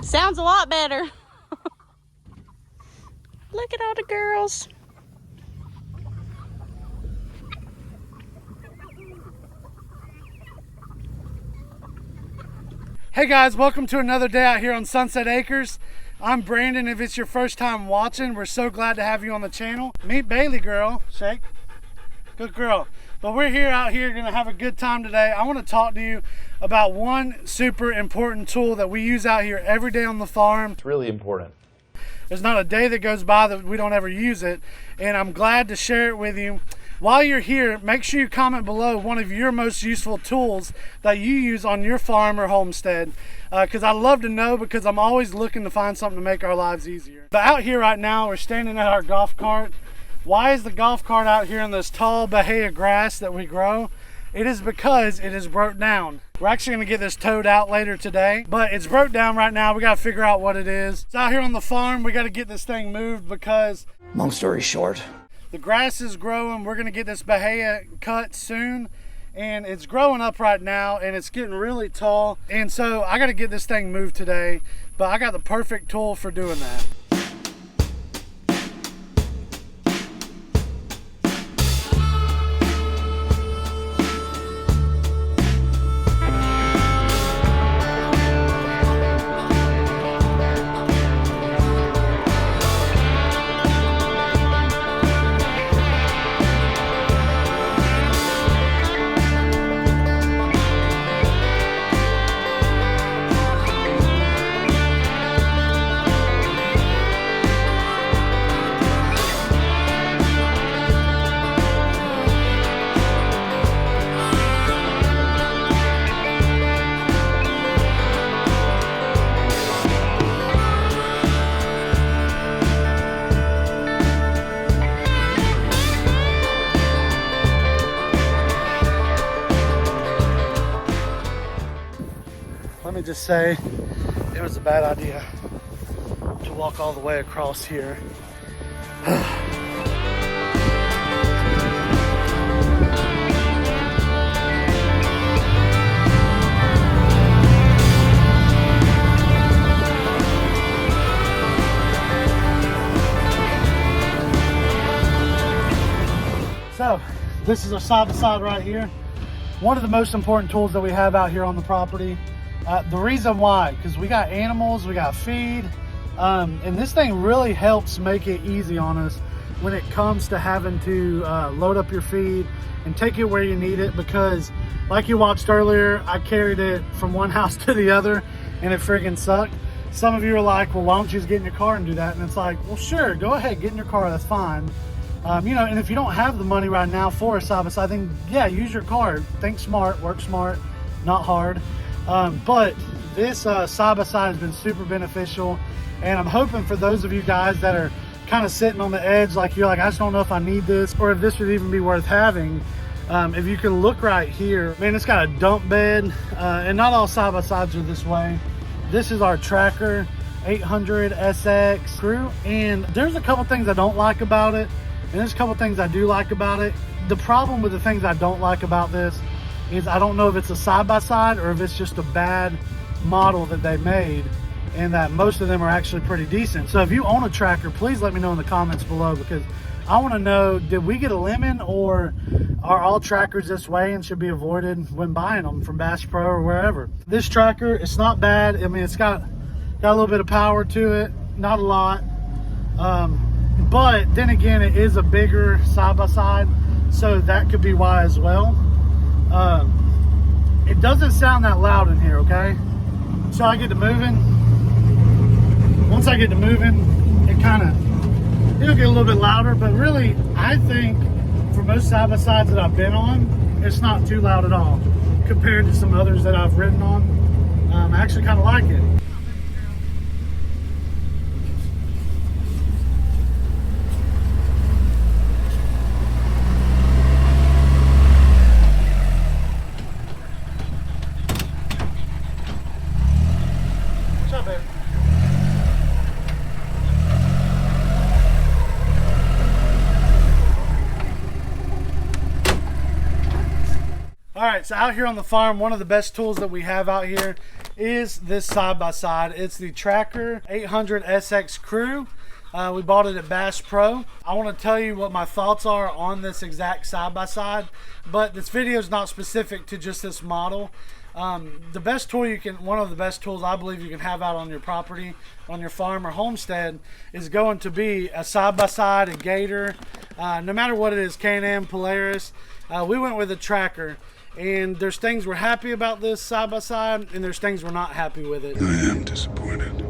Sounds a lot better. Look at all the girls. Hey guys, welcome to another day out here on Sunset Acres. I'm Brandon. If it's your first time watching, we're so glad to have you on the channel. Meet Bailey, girl. Shake. Good girl. But we're here out here gonna have a good time today. I want to talk to you about one super important tool that we use out here every day on the farm. It's really important. There's not a day that goes by that we don't ever use it, and I'm glad to share it with you. While you're here, make sure you comment below one of your most useful tools that you use on your farm or homestead, because I love to know, because I'm always looking to find something to make our lives easier. But out here right now, we're standing at our golf cart. Why is the golf cart out here in this tall bahia grass that we grow? It is because it is broke down. We're actually gonna get this towed out later today, but it's broke down right now. We gotta figure out what it is. It's out here on the farm. We gotta get this thing moved because, long story short, the grass is growing. We're gonna get this bahia cut soon, and it's growing up right now and it's getting really tall. And so I gotta get this thing moved today, but I got the perfect tool for doing that. Let me just say, it was a bad idea to walk all the way across here. So, this is our side-by-side right here. One of the most important tools that we have out here on the property. The reason why, because we got animals, we got feed, and this thing really helps make it easy on us when it comes to having to load up your feed and take it where you need it, because like you watched earlier, I carried it from one house to the other and it friggin' sucked. Some of you are like, well, why don't you just get in your car and do that? And it's like, well, sure, go ahead, get in your car, that's fine. You know, and if you don't have the money right now for a side-by-side, then yeah, use your car. Think smart, work smart, not hard. But this side-by-side has been super beneficial, and I'm hoping for those of you guys that are kind of sitting on the edge, like you're like, I just don't know if I need this or if this would even be worth having. If you can look right here, man, it's got a dump bed, and not all side-by-sides are this way. This is our Tracker 800 SX screw, and there's a couple things I don't like about it, and there's a couple things I do like about it. The problem with the things I don't like about this is I don't know if it's a side-by-side or if it's just a bad model that they made, and that most of them are actually pretty decent. So if you own a Tracker, please let me know in the comments below, because I want to know, did we get a lemon, or are all Trackers this way and should be avoided when buying them from Bass Pro or wherever? This Tracker, it's not bad. I mean, it's got a little bit of power to it, not a lot. But then again, it is a bigger side-by-side, so that could be why as well. It doesn't sound that loud in here, okay? So I get to moving. Once I get to moving, it'll get a little bit louder, but really, I think for most side-by-sides that I've been on, it's not too loud at all compared to some others that I've ridden on. I actually kind of like it. All right, so out here on the farm, one of the best tools that we have out here is this side-by-side. It's the Tracker 800 SX Crew. We bought it at Bass Pro. I want to tell you what my thoughts are on this exact side-by-side, but this video is not specific to just this model. The best tool one of the best tools I believe you can have out on your property, on your farm or homestead, is going to be a side-by-side, a Gator, no matter what it is, Can-Am, Polaris. We went with a Tracker, and there's things we're happy about this side-by-side, and there's things we're not happy with it. I am disappointed.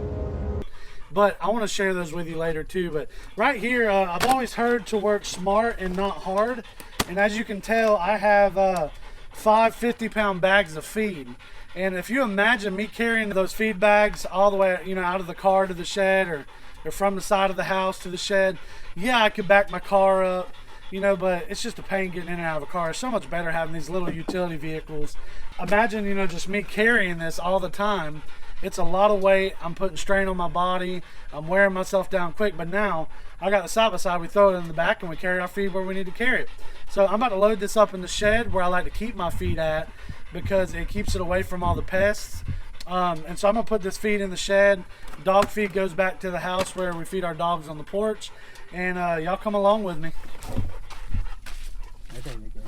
But I want to share those with you later too. But right here, I've always heard to work smart and not hard. And as you can tell, I have 5 50-pound bags of feed. And if you imagine me carrying those feed bags all the way, out of the car to the shed, or from the side of the house to the shed, yeah, I could back my car up, but it's just a pain getting in and out of a car. It's so much better having these little utility vehicles. Imagine, just me carrying this all the time. It's a lot of weight. I'm putting strain on my body. I'm wearing myself down quick. But now I got the side-by-side. We throw it in the back and we carry our feed where we need to carry it. So I'm about to load this up in the shed where I like to keep my feed at, because it keeps it away from all the pests. And so I'm going to put this feed in the shed. Dog feed goes back to the house where we feed our dogs on the porch. And y'all come along with me. There you go.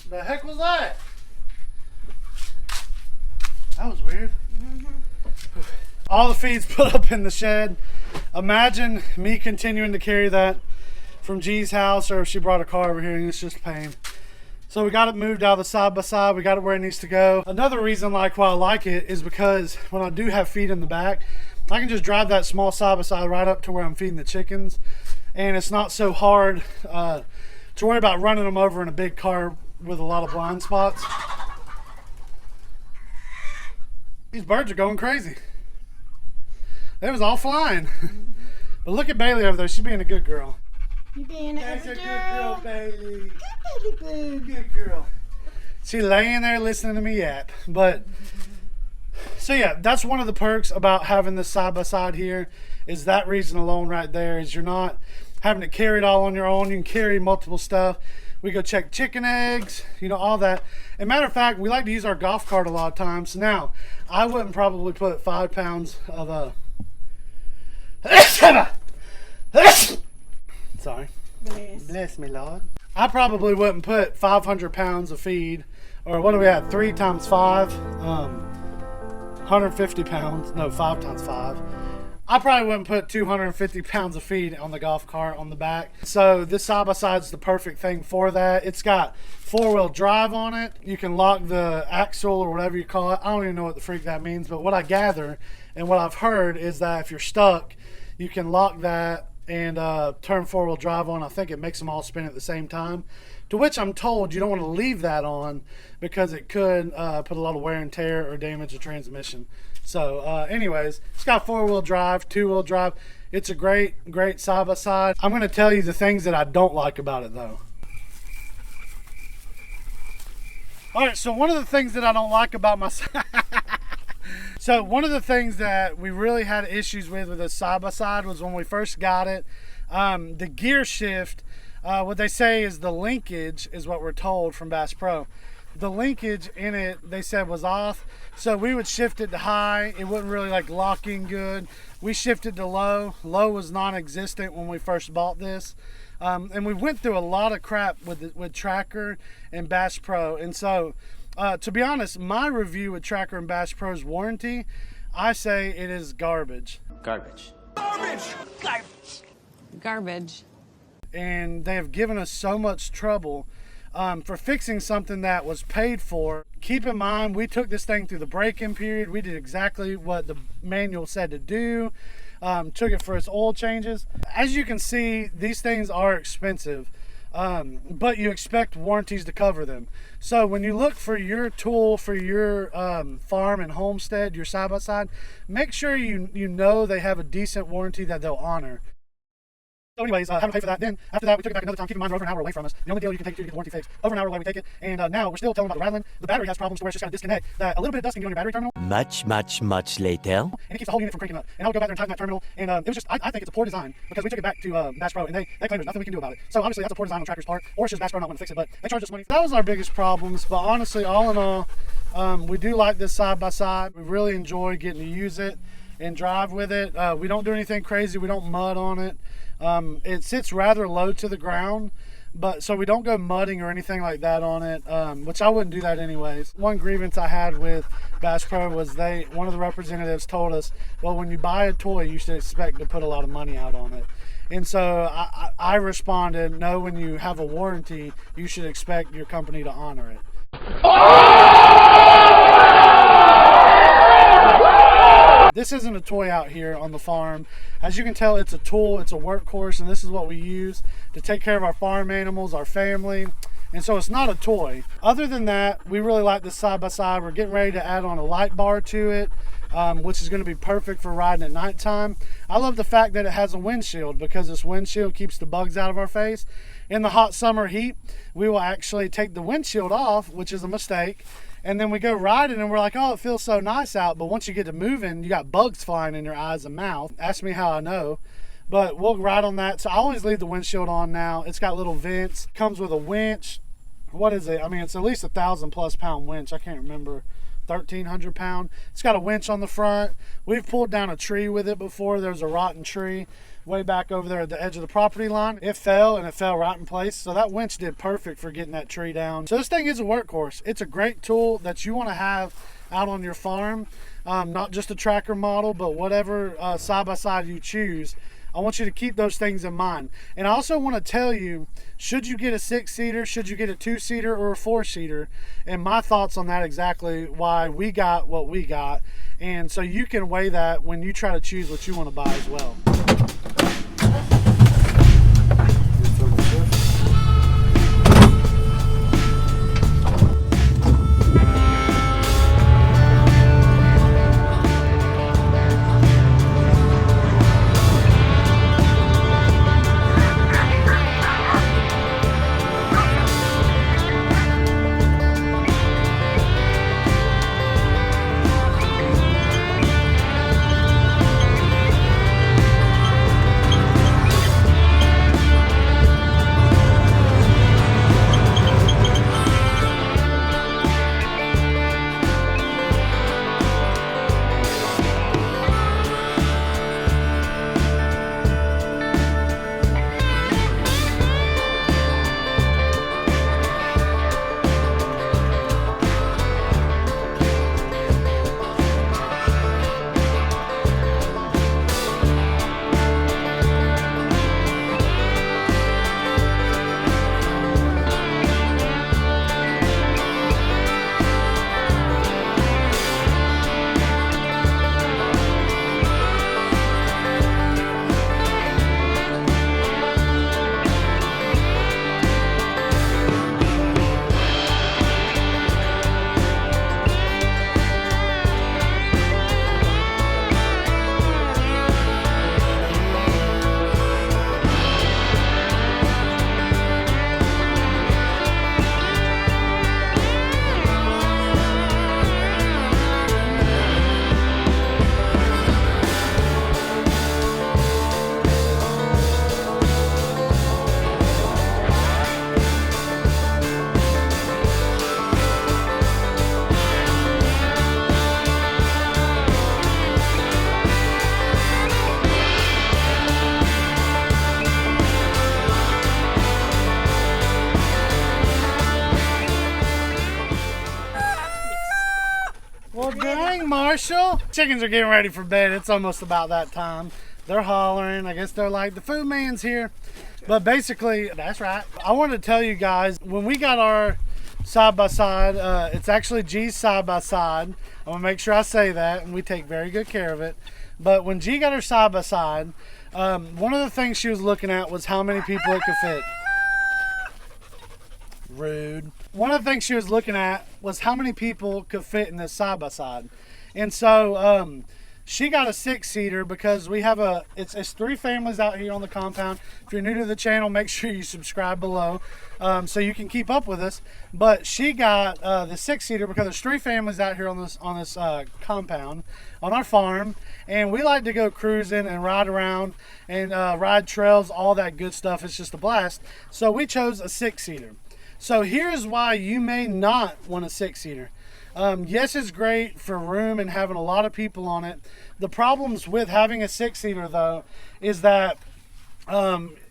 The heck was that? That was weird. All the feed's put up in the shed. Imagine me continuing to carry that from G's house, or if she brought a car over here, and it's just a pain. So we got it moved out of the side-by-side. We got it where it needs to go. Another reason why I like it is because when I do have feed in the back, I can just drive that small side-by-side right up to where I'm feeding the chickens. And it's not so hard to worry about running them over in a big car with a lot of blind spots. These birds are going crazy. They was all flying. But look at Bailey over there. She's being a good girl. You being a That's good a good girl. girl, Bailey. Good baby boo. Good girl. She laying there listening to me yap. But so yeah, that's one of the perks about having this side-by-side here, is that reason alone right there, is you're not having to carry it all on your own. You can carry multiple stuff. We go check chicken eggs, all that. And matter of fact, we like to use our golf cart a lot of times. Now, I wouldn't probably put 5 pounds of sorry. Bless me, Lord. I probably wouldn't put 500 pounds of feed, or what do we have? 3 times 5, 150 pounds. No, 5 times 5. I probably wouldn't put 250 pounds of feed on the golf cart on the back. So this side-by-side is the perfect thing for that. It's got 4-wheel drive on it. You can lock the axle or whatever you call it. I don't even know what the freak that means, but what I gather and what I've heard is that if you're stuck, you can lock that and turn 4-wheel drive on. I think it makes them all spin at the same time. To which I'm told you don't want to leave that on, because it could put a lot of wear and tear or damage the transmission. So anyways, it's got 4-wheel drive, 2-wheel drive. It's a great side-by-side. I'm going to tell you the things that I don't like about it though. All right, so one of the things that I don't like about my so one of the things that we really had issues with this side-by-side was when we first got it, the gear shift. What they say is the linkage is what we're told from Bass Pro. The linkage in it, they said, was off. So we would shift it to high. It wouldn't really lock in good. We shifted to low. Low was non-existent when we first bought this. And we went through a lot of crap with Tracker and Bass Pro. And so, to be honest, my review with Tracker and Bass Pro's warranty, I say it is garbage. Garbage. Garbage. Garbage. Garbage. And they have given us so much trouble for fixing something that was paid for. Keep in mind, we took this thing through the break-in period. We did exactly what the manual said to do. Took it for its oil changes. As you can see, these things are expensive. but you expect warranties to cover them. So when you look for your tool for your farm and homestead, your side-by-side, make sure you know they have a decent warranty that they'll honor. So anyways, haven't paid for that. Then after that, we took it back another time. Keep in mind, we're over an hour away from us. The only deal you can take to get the warranty fixed. Over an hour away, we take it. And now we're still telling them about the rattling. The battery has problems where it's just got to disconnect. That a little bit of dust can get on your battery terminal. Much later. And it keeps the whole unit from cranking up. And I would go back there and tighten that terminal. And it was just, I think it's a poor design because we took it back to Bass Pro and they claim there's nothing we can do about it. So obviously that's a poor design on Tractor's part, or it's just Bass Pro not wanting to fix it. But they charge us money. That was our biggest problems. But honestly, all in all, we do like this side-by-side. We really enjoy getting to use it and drive with it. We don't do anything crazy. We don't mud on it. It sits rather low to the ground, but so we don't go mudding or anything like that on it, which I wouldn't do that anyways. One grievance I had with Bass Pro was one of the representatives told us, well, when you buy a toy, you should expect to put a lot of money out on it. And so I responded, no, when you have a warranty, you should expect your company to honor it. This isn't a toy out here on the farm. As you can tell, it's a tool, it's a workhorse, and this is what we use to take care of our farm animals, our family. And so it's not a toy. Other than that, we really like this side-by-side. We're getting ready to add on a light bar to it, which is going to be perfect for riding at nighttime. I love the fact that it has a windshield because this windshield keeps the bugs out of our face. In the hot summer heat, we will actually take the windshield off, which is a mistake. And then we go riding and we're like, oh, it feels so nice out. But once you get to moving, you got bugs flying in your eyes and mouth. Ask me how I know. But we'll ride on that. So I always leave the windshield on now. It's got little vents. Comes with a winch. What is it? I mean, it's at least 1,000+ pound winch. I can't remember. 1,300 pound. It's got a winch on the front. We've pulled down a tree with it before. There's a rotten tree way back over there at the edge of the property line. It fell and it fell right in place. So that winch did perfect for getting that tree down. So this thing is a workhorse. It's a great tool that you want to have out on your farm. Not just a tracker model, but whatever side-by-side you choose. I want you to keep those things in mind. And I also want to tell you, should you get a 6-seater, should you get a 2-seater or a 4-seater, and my thoughts on that, exactly why we got what we got. And so you can weigh that when you try to choose what you want to buy as well. Marshall. Chickens are getting ready for bed. It's almost about that time. They're hollering. I guess they're like, the food man's here. But basically, that's right. I wanted to tell you guys, when we got our side-by-side, it's actually G's side-by-side. I'm going to make sure I say that, and we take very good care of it. But when G got her side-by-side, one of the things she was looking at was how many people it could fit. Rude. One of the things she was looking at was how many people could fit in this side-by-side. And so she got a 6-seater because we have it's 3 families out here on the compound. If you're new to the channel, make sure you subscribe below so you can keep up with us. But she got the 6-seater because there's 3 families out here on this compound, on our farm. And we like to go cruising and ride around and ride trails, all that good stuff. It's just a blast. So we chose a 6-seater. So here's why you may not want a 6-seater. Yes, it's great for room and having a lot of people on it. The problems with having a 6-seater though is that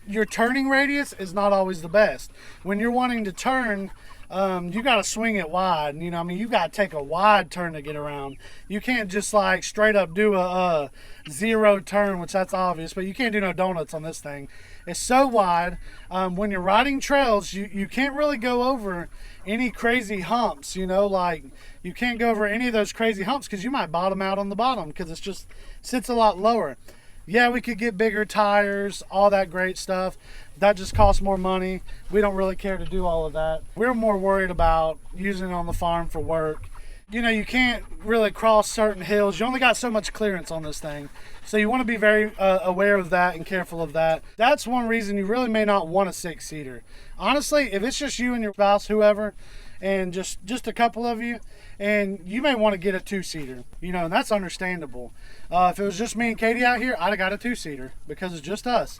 your turning radius is not always the best. When you're wanting to turn, you got to swing it wide. You know, I mean, you got to take a wide turn to get around. You can't just like straight up do a 0 turn, which that's obvious, but you can't do no donuts on this thing. It's so wide. When you're riding trails, you can't really go over any crazy humps, you know, like you can't go over any of those crazy humps because you might bottom out on the bottom because it's just sits a lot lower. Yeah, we could get bigger tires, all that great stuff. That just costs more money. We don't really care to do all of that. We're more worried about using it on the farm for work. You know, you can't really cross certain hills. You only got so much clearance on this thing. So you want to be very aware of that and careful of that. That's one reason you really may not want a 6-seater. Honestly, if it's just you and your spouse, whoever, and just a couple of you, and you may want to get a 2-seater, you know, and that's understandable. If it was just me and Katie out here, I'd have got a 2-seater because it's just us.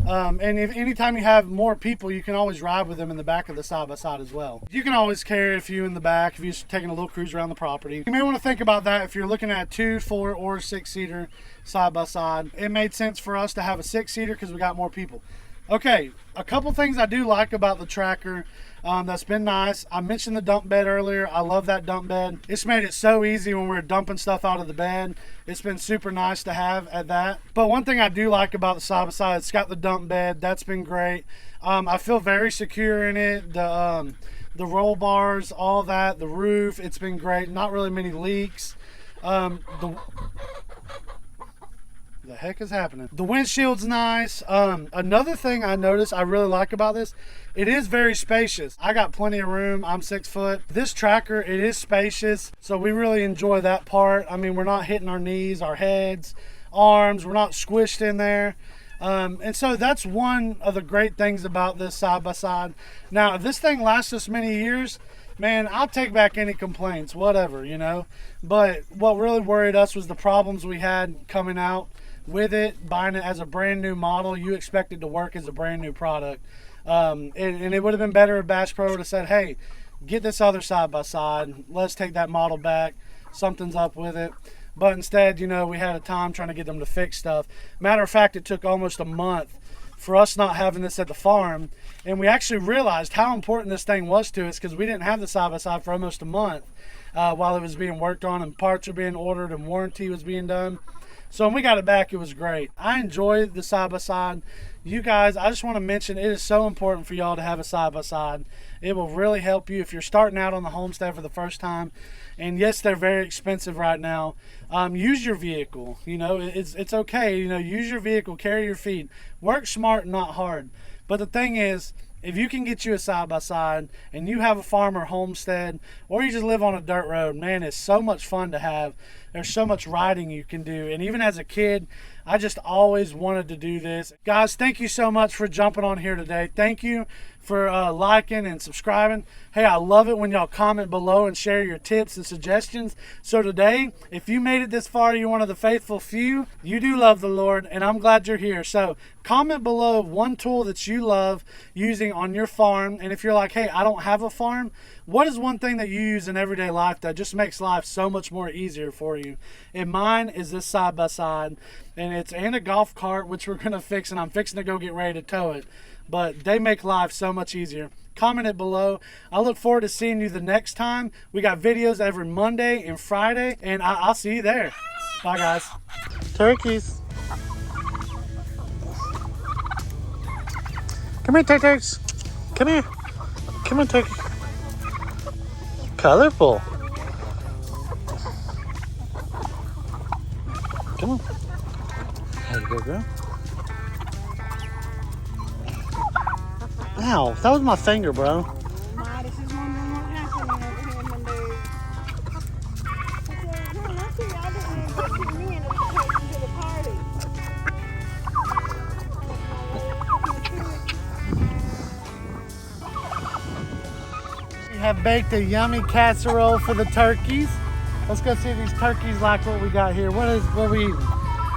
And if anytime you have more people, you can always ride with them in the back of the side-by-side as well. You can always carry a few in the back if you're just taking a little cruise around the property. You may want to think about that if you're looking at a 2, 4, or 6-seater side-by-side. It made sense for us to have a 6-seater because we got more people. Okay, a couple things I do like about the Tracker that's been nice. I mentioned the dump bed earlier. I love that dump bed. It's made it so easy when we're dumping stuff out of the bed. It's been super nice to have at that. But one thing I do like about the side-by-side, it's got the dump bed. That's been great. I feel very secure in it. The roll bars, all that, the roof, it's been great. Not really many leaks. The heck is happening? The windshield's nice. Another thing I noticed I really like about this, it is very spacious. I got plenty of room. I'm 6 foot. This Tracker, it is spacious, so we really enjoy that part. I mean, we're not hitting our knees, our heads, arms. We're not squished in there. And so that's one of the great things about this side-by-side. Now, if this thing lasts us many years, man, I'll take back any complaints, whatever, you know. But what really worried us was the problems we had coming out with it. Buying it as a brand new model, you expect it to work as a brand new product. And it would have been better if Bass Pro would have said, hey, get this other side-by-side. Let's take that model back. Something's up with it. But instead, you know, we had a time trying to get them to fix stuff. Matter of fact, it took almost a month for us not having this at the farm. And we actually realized how important this thing was to us because we didn't have the side-by-side for almost a month while it was being worked on and parts were being ordered and warranty was being done. So when we got it back, it was great. I enjoyed the side-by-side. You guys, I just want to mention it is so important for y'all to have a side-by-side. It will really help you if you're starting out on the homestead for the first time. And yes, they're very expensive right now. Use your vehicle. You know, it's okay. You know, use your vehicle, carry your feet. Work smart, not hard. But the thing is, if you can get you a side-by-side and you have a farm or homestead or you just live on a dirt road, man, it's so much fun to have. There's so much riding you can do. And even as a kid, I just always wanted to do this. Guys, thank you so much for jumping on here today. Thank you for liking and subscribing. Hey, I love it when y'all comment below and share your tips and suggestions. So today, if you made it this far, you're one of the faithful few. You do love the Lord, and I'm glad you're here. So comment below one tool that you love using on your farm. And if you're like, hey, I don't have a farm, what is one thing that you use in everyday life that just makes life so much more easier for you? And mine is this side-by-side, and it's and a golf cart, which we're going to fix, and I'm fixing to go get ready to tow it. But they make life so much easier. Comment it below. I look forward to seeing you the next time. We got videos every Monday and Friday, and I'll see you there. Bye, guys. Turkeys. Come here, turkeys. Come here. Come on, turkey. Colorful. Come on. There you go, girl. Ow, that was my finger, bro. have baked a yummy casserole for the turkeys. Let's go see if these turkeys like what we got here. What are we eating?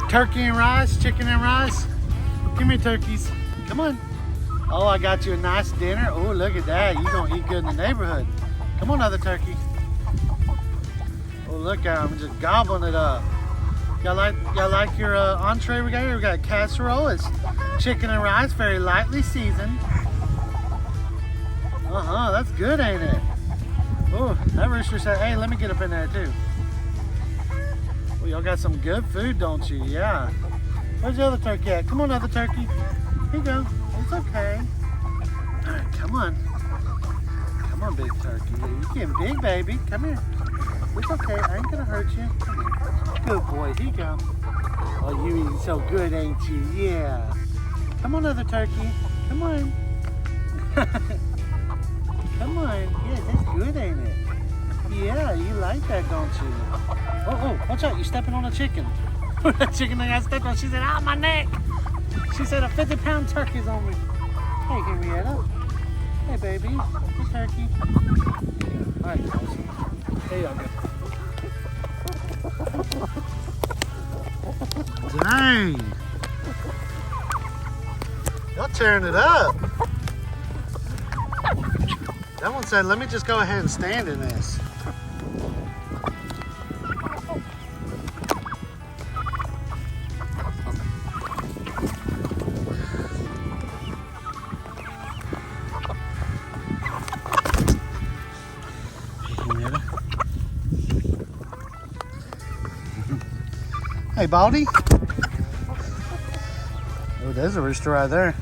Turkey and rice, chicken and rice? Give me turkeys. Come on. Oh, I got you a nice dinner. Oh, look at that. You're gonna eat good in the neighborhood. Come on, other turkey. Oh, look at him just gobbling it up. Y'all like your entree we got here? We got a casserole. It's chicken and rice, very lightly seasoned. That's good, ain't it? Oh, that rooster said, hey, let me get up in there too. Well, y'all got some good food, don't you? Yeah. Where's the other turkey at? Come on, other turkey. Here you go. It's okay. All right, come on. Come on, big turkey. You're getting big, baby. Come here. It's okay. I ain't gonna hurt you. Come here. Good boy. Here you go. Oh, you eating so good, ain't you? Yeah. Come on, other turkey. Come on. Come on. Yeah, that's good, ain't it? Yeah, you like that, don't you? Oh, watch out. You're stepping on a chicken. That chicken that I stepped on, she said, ah, my neck. She said a 50-pound turkey's on me. Hey, Henrietta. Hey, baby. Hey, turkey. All right, guys. There y'all go. Dang. Y'all tearing it up. That one said, let me just go ahead and stand in this. Hey, Baldy. Oh, there's a rooster right there.